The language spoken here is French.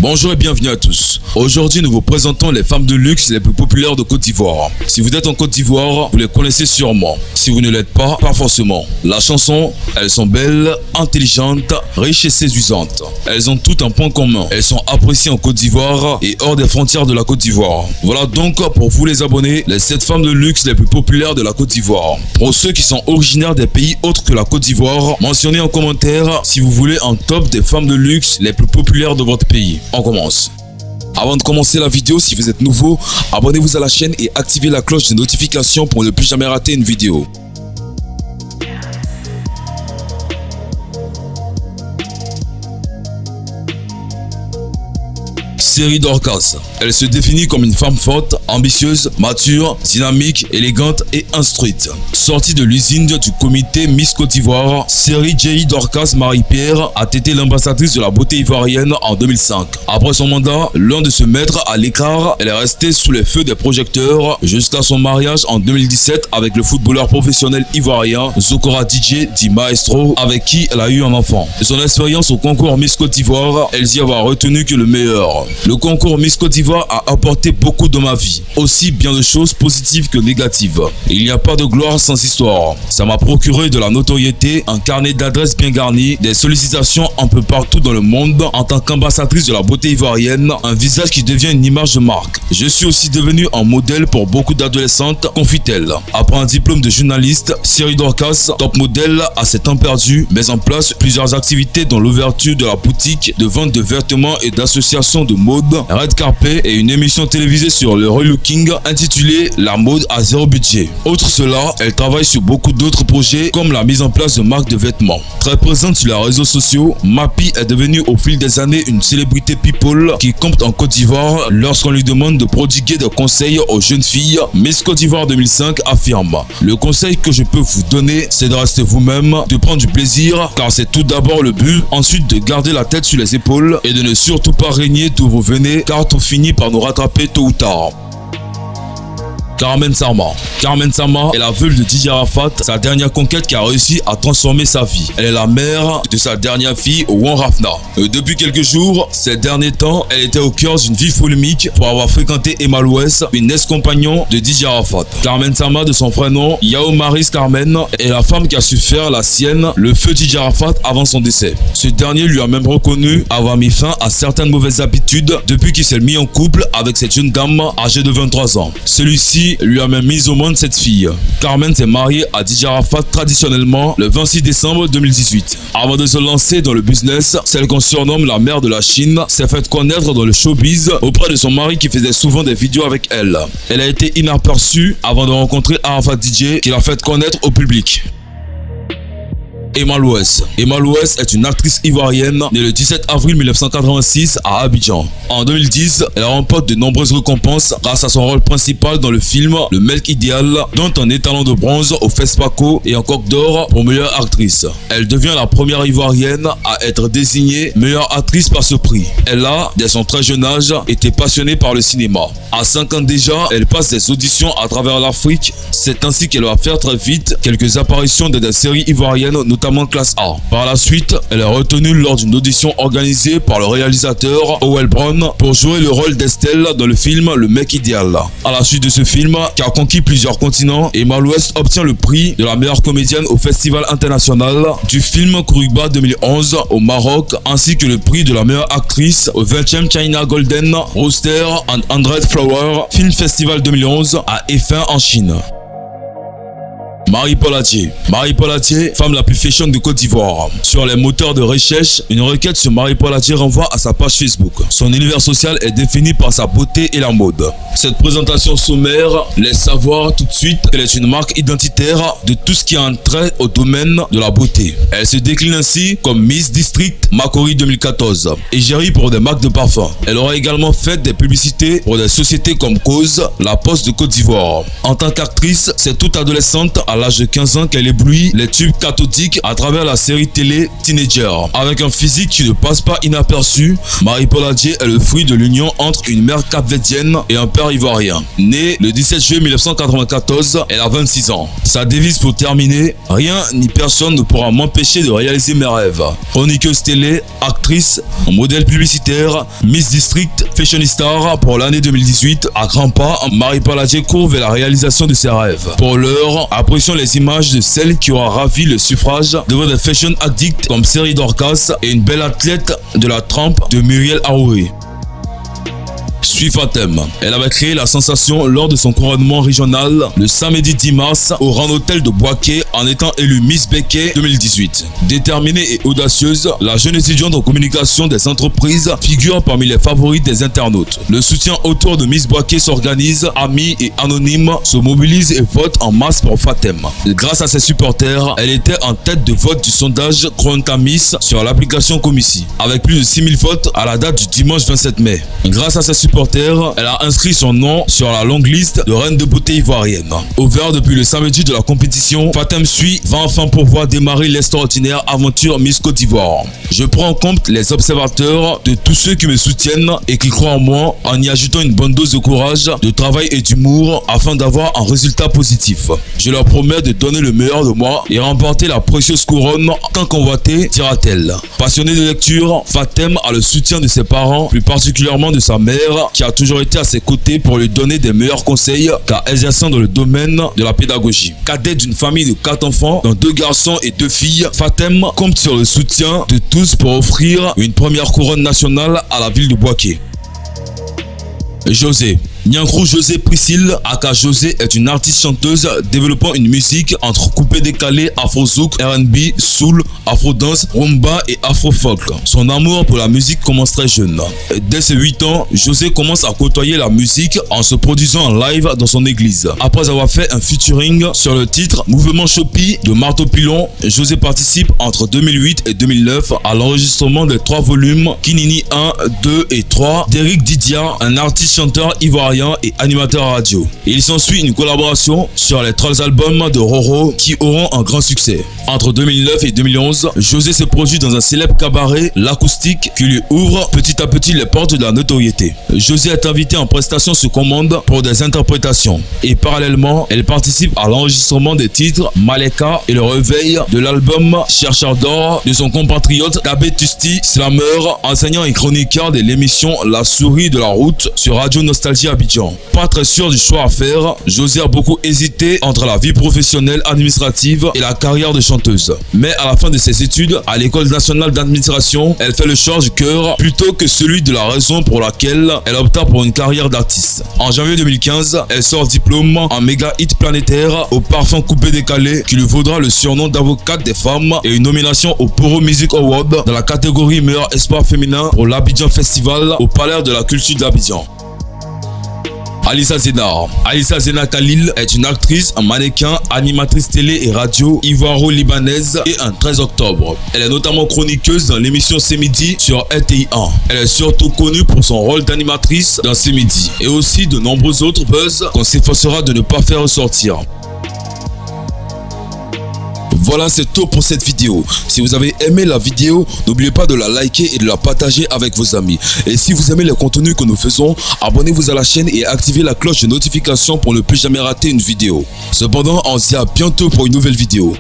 Bonjour et bienvenue à tous. Aujourd'hui, nous vous présentons les femmes de luxe les plus populaires de Côte d'Ivoire. Si vous êtes en Côte d'Ivoire, vous les connaissez sûrement. Si vous ne l'êtes pas, pas forcément. La chanson, elles sont belles, intelligentes, riches et séduisantes. Elles ont tout un point commun. Elles sont appréciées en Côte d'Ivoire et hors des frontières de la Côte d'Ivoire. Voilà donc pour vous les abonnés, les 7 femmes de luxe les plus populaires de la Côte d'Ivoire. Pour ceux qui sont originaires des pays autres que la Côte d'Ivoire, mentionnez en commentaire si vous voulez un top des femmes de luxe les plus populaires de votre pays. On commence. Avant de commencer la vidéo, si vous êtes nouveau, abonnez-vous à la chaîne et activez la cloche de notification pour ne plus jamais rater une vidéo. Seri Dorcas. Elle se définit comme une femme forte, ambitieuse, mature, dynamique, élégante et instruite. Sortie de l'usine du comité Miss Côte d'Ivoire, Seri J. Dorcas Marie-Pierre a été l'ambassadrice de la beauté ivoirienne en 2005. Après son mandat, loin de se mettre à l'écart, elle est restée sous les feux des projecteurs jusqu'à son mariage en 2017 avec le footballeur professionnel ivoirien Zokora DJ dit Maestro, avec qui elle a eu un enfant. De son expérience au concours Miss Côte d'Ivoire, elle dit avoir retenu que le meilleur. Le concours Miss Côte d'Ivoire a apporté beaucoup dans ma vie, aussi bien de choses positives que négatives. Il n'y a pas de gloire sans histoire. Ça m'a procuré de la notoriété, un carnet d'adresses bien garni, des sollicitations un peu partout dans le monde en tant qu'ambassadrice de la beauté ivoirienne, un visage qui devient une image de marque. Je suis aussi devenue un modèle pour beaucoup d'adolescentes, confie-t-elle. Après un diplôme de journaliste, Seri Dorcas, top modèle à ses temps perdus, met en place plusieurs activités dont l'ouverture de la boutique de vente de vêtements et d'associations de mode, red carpet et une émission télévisée sur le relooking intitulée La mode à zéro budget. Outre cela, elle travaille sur beaucoup d'autres projets comme la mise en place de marques de vêtements. Très présente sur les réseaux sociaux, Mappy est devenue au fil des années une célébrité people qui compte en Côte d'Ivoire lorsqu'on lui demande de prodiguer des conseils aux jeunes filles. Miss Côte d'Ivoire 2005 affirme: le conseil que je peux vous donner, c'est de rester vous-même, de prendre du plaisir car c'est tout d'abord le but, ensuite de garder la tête sur les épaules et de ne surtout pas régner d'où vous venez car tout finit par nous rattraper tôt ou tard. Carmen Sama. Carmen Sama est la veuve de Didier Arafat, sa dernière conquête qui a réussi à transformer sa vie. Elle est la mère de sa dernière fille, Wan Rafna. Depuis quelques jours, ces derniers temps, elle était au cœur d'une vive polémique pour avoir fréquenté Emma Louès, une ex-compagnon de Didier Arafat. Carmen Sama, de son vrai nom, Yao Maris Carmen, est la femme qui a su faire la sienne, le feu Didier Arafat avant son décès. Ce dernier lui a même reconnu avoir mis fin à certaines mauvaises habitudes depuis qu'il s'est mis en couple avec cette jeune dame âgée de 23 ans. Celui-ci lui a même mis au monde cette fille. Carmen s'est mariée à Didier Arafat traditionnellement le 26 décembre 2018. Avant de se lancer dans le business, celle qu'on surnomme la mère de la Chine s'est faite connaître dans le showbiz auprès de son mari qui faisait souvent des vidéos avec elle. Elle a été inaperçue avant de rencontrer Arafat DJ qui l'a fait connaître au public. Emma Louès. Emma Louès est une actrice ivoirienne née le 17 avril 1986 à Abidjan. En 2010, elle remporte de nombreuses récompenses grâce à son rôle principal dans le film Le Mec Idéal, dont un étalon de bronze au FESPACO et un coq d'or pour meilleure actrice. Elle devient la première ivoirienne à être désignée meilleure actrice par ce prix. Elle a, dès son très jeune âge, été passionnée par le cinéma. À 5 ans déjà, elle passe des auditions à travers l'Afrique. C'est ainsi qu'elle va faire très vite quelques apparitions dans des séries ivoiriennes, notamment classe A. Par la suite, elle est retenue lors d'une audition organisée par le réalisateur Howell Brown pour jouer le rôle d'Estelle dans le film Le Mec Idéal. À la suite de ce film, qui a conquis plusieurs continents, Emma Louès obtient le prix de la meilleure comédienne au Festival international du film Kourouba 2011 au Maroc, ainsi que le prix de la meilleure actrice au 20e China Golden Rooster and 100 Flower Film Festival 2011 à Efin en Chine. Marie-Paul Atier. Marie-Paul Atier, femme la plus fashion de Côte d'Ivoire. Sur les moteurs de recherche, une requête sur Marie-Paul Atier renvoie à sa page Facebook. Son univers social est défini par sa beauté et la mode. Cette présentation sommaire laisse savoir tout de suite qu'elle est une marque identitaire de tout ce qui a un trait au domaine de la beauté. Elle se décline ainsi comme Miss District Makori 2014, égérie pour des marques de parfum. Elle aura également fait des publicités pour des sociétés comme Cause, La Poste de Côte d'Ivoire. En tant qu'actrice, cette toute adolescente a l'âge de 15 ans qu'elle éblouit les tubes cathodiques à travers la série télé Teenager. Avec un physique qui ne passe pas inaperçu, Marie-Paule Adjei est le fruit de l'union entre une mère capverdienne et un père ivoirien. Née le 17 juillet 1994, elle a 26 ans. Sa devise pour terminer: rien ni personne ne pourra m'empêcher de réaliser mes rêves. Chroniqueuse télé, actrice, modèle publicitaire, Miss District, Fashion Star pour l'année 2018, à grands pas, Marie-Paule Adjei court vers la réalisation de ses rêves. Pour l'heure, apprécions les images de celle qui aura ravi le suffrage devant des fashion addicts comme Série Dorcas et une belle athlète de la trempe de Muriel Aouri. Suis Fatem. Elle avait créé la sensation lors de son couronnement régional le samedi 10 mars au Grand Hôtel de Boaké en étant élue Miss Béké 2018. Déterminée et audacieuse, la jeune étudiante en communication des entreprises figure parmi les favorites des internautes. Le soutien autour de Miss Boaké s'organise, amis et anonymes se mobilisent et votent en masse pour Fatem. Grâce à ses supporters, elle était en tête de vote du sondage Chronica Miss sur l'application Comici, avec plus de 6000 votes à la date du dimanche 27 mai. Grâce à ses supporters, elle a inscrit son nom sur la longue liste de reines de beauté ivoirienne. Ouvert depuis le samedi de la compétition, Fatem Suis va enfin pouvoir démarrer l'extraordinaire aventure Miss Côte d'Ivoire. Je prends en compte les observateurs de tous ceux qui me soutiennent et qui croient en moi en y ajoutant une bonne dose de courage, de travail et d'humour afin d'avoir un résultat positif. Je leur promets de donner le meilleur de moi et remporter la précieuse couronne tant convoitée, dira-t-elle. Passionnée de lecture, Fatem a le soutien de ses parents, plus particulièrement de sa mère, qui a toujours été à ses côtés pour lui donner des meilleurs conseils car exerçant dans le domaine de la pédagogie. Cadette d'une famille de 4 enfants, dont 2 garçons et 2 filles, Fatem compte sur le soutien de tous pour offrir une première couronne nationale à la ville de Boaké. José. Nyankrou José Priscille, aka José, est une artiste chanteuse développant une musique entre coupé décalé, afro-zouk, R&B, soul, afro-dance, rumba et afro-folk. Son amour pour la musique commence très jeune. Dès ses 8 ans, José commence à côtoyer la musique en se produisant en live dans son église. Après avoir fait un featuring sur le titre Mouvement Chopi de Marteau Pilon, José participe entre 2008 et 2009 à l'enregistrement des 3 volumes Kinini 1, 2 et 3 d'Eric Didia, un artiste chanteur ivoirien et animateur radio. Il s'ensuit une collaboration sur les 3 albums de Roro qui auront un grand succès. Entre 2009 et 2011, José se produit dans un célèbre cabaret, l'Acoustique, qui lui ouvre petit à petit les portes de la notoriété. José est invité en prestation sur commande pour des interprétations et parallèlement, elle participe à l'enregistrement des titres Maleka et le réveil de l'album Chercheur d'or de son compatriote Dabé Tusti, slammer, enseignant et chroniqueur de l'émission La Souris de la Route sur Radio Nostalgie Abidjan. Pas très sûr du choix à faire, José a beaucoup hésité entre la vie professionnelle administrative et la carrière de chanteuse. Mais à la fin de ses études à l'École nationale d'administration, elle fait le choix du cœur plutôt que celui de la raison pour laquelle elle opta pour une carrière d'artiste. En janvier 2015, elle sort diplôme en méga hit planétaire au parfum coupé décalé qui lui vaudra le surnom d'avocate des femmes et une nomination au Poro Music Award dans la catégorie meilleur espoir féminin pour l'Abidjan Festival au Palais de la Culture d'Abidjan. Alissa Zena. Alissa Zena Khalil est une actrice, un mannequin, animatrice télé et radio ivoiro-libanaise et un 13 octobre. Elle est notamment chroniqueuse dans l'émission C'est Midi sur RTI1. Elle est surtout connue pour son rôle d'animatrice dans C'est Midi et aussi de nombreux autres buzz qu'on s'efforcera de ne pas faire ressortir. Voilà, c'est tout pour cette vidéo. Si vous avez aimé la vidéo, n'oubliez pas de la liker et de la partager avec vos amis. Et si vous aimez les contenus que nous faisons, abonnez-vous à la chaîne et activez la cloche de notification pour ne plus jamais rater une vidéo. Cependant, on se dit à bientôt pour une nouvelle vidéo.